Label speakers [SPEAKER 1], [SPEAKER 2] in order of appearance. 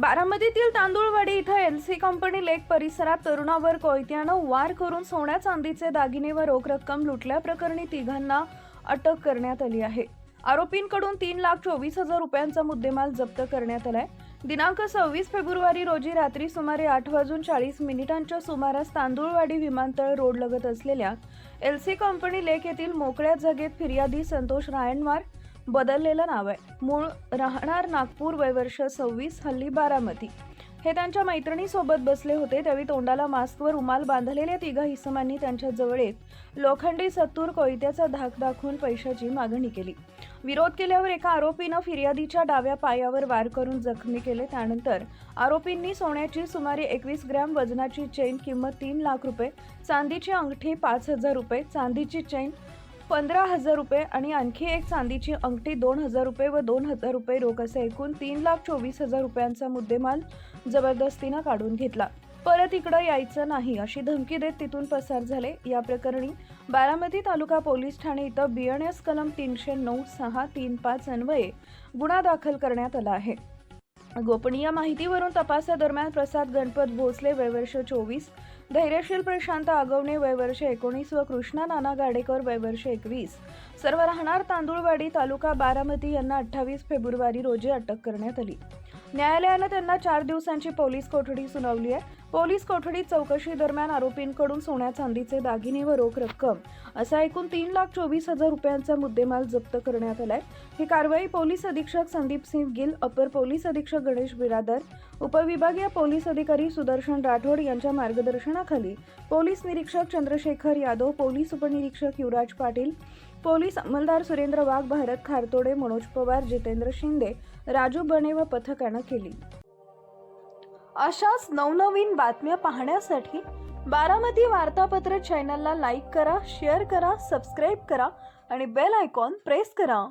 [SPEAKER 1] बारामतीतील तांदूळवाडी इथं LC company लेक परिसरात तरुणावर कोयत्यानं वार करून सोन्या चांदीचे दागिने व रोख रक्कम लुटल्याप्रकरणी तिघांना अटक करण्यात आली आहे। आरोपींकडून 3,24,000 रुपयांचा मुद्देमाल जप्त करण्यात आलाय। दिनांक 26 फेब्रुवारी रोजी रात्री सुमारे 8:40 सुमारास तांदूळवाडी विमानतळ रोड लगत असलेल्या एलसी कंपनी लेक येथील मोकळ्या जागेत फिर्यादी संतोष रायनवार बदललेलं नाव आहे, मूळ राहणार नागपूर, वय वर्ष 26, हल्ली बारामती, हे त्यांच्या मैत्रिणीसोबत बसले होते। त्यावेळी तोंडाला मास्क व रुमाल बांधलेल्या तिघा इसमांनी त्यांच्या जवळ एक लोखंडी सत्तूर कोयत्याचा धाक दाखवून पैशाची मागणी केली। विरोध केल्यावर एका आरोपीनं फिर्यादीच्या डाव्या पायावर वार करून जखमी केले। त्यानंतर आरोपींनी सोन्याची सुमारे 21 ग्रॅम वजनाची चेन किंमत 3 लाख रुपये, चांदीची अंगठी 5,000 रुपये, चांदीची चेन 15,000 रुपये आणि आणखी एक चांदीची अंगठी 2,000 रुपये व 2,000 रुपये रोख असे एकूण 3,24,000 रुपयांचा मुद्देमाल जबरदस्तीनं काढून घेतला। परत इकडं यायचं नाही अशी धमकी देत तिथून पसार झाले। या प्रकरणी बारामती तालुका पोलीस ठाणे इथं BNS कलम 309-6-35 अन्वये गुन्हा दाखल करण्यात आला आहे। गोपनीय माहितीवरून तपासादरम्यान प्रसाद गणपत भोसले, वय वर्ष 24, धैर्यशील प्रशांत आगवणे, वय वर्ष 19 व कृष्णा नाना गाडेकर, वय वर्ष 21, सर्व राहणार तांदूळवाडी, तालुका बारामती यांना 28 फेब्रुवारी रोजी अटक करण्यात आली। न्यायालयानं त्यांना 4 दिवसांची पोलीस कोठडी सुनावली आहे। पोलीस कोठडीत चौकशी दरम्यान आरोपींकडून सोन्या चांदीचे दागिने व रोख रक्कम असा एकूण 3,24,000 रुपयांचा मुद्देमाल जप्त करण्यात आलाय। ही कारवाई पोलीस अधीक्षक संदीप सिंह गिल, अपर पोलीस अधीक्षक गणेश बिरादर, उपविभागीय पोलीस अधिकारी सुदर्शन राठोड यांच्या मार्गदर्शनाखाली पोलीस निरीक्षक चंद्रशेखर यादव, पोलीस उपनिरीक्षक युवराज पाटील, पोलीस अंमलदार सुरेंद्र वाघ, भारत खारतोडे, मनोज पवार, जितेंद्र शिंदे, राजू बने व पथकानं केली। अशाच नवनवीन बातम्या पाहण्यासाठी बारामती वार्तापत्र चॅनलला लाईक करा, शेअर करा, सबस्क्राईब करा आणि बेल आयकॉन प्रेस करा।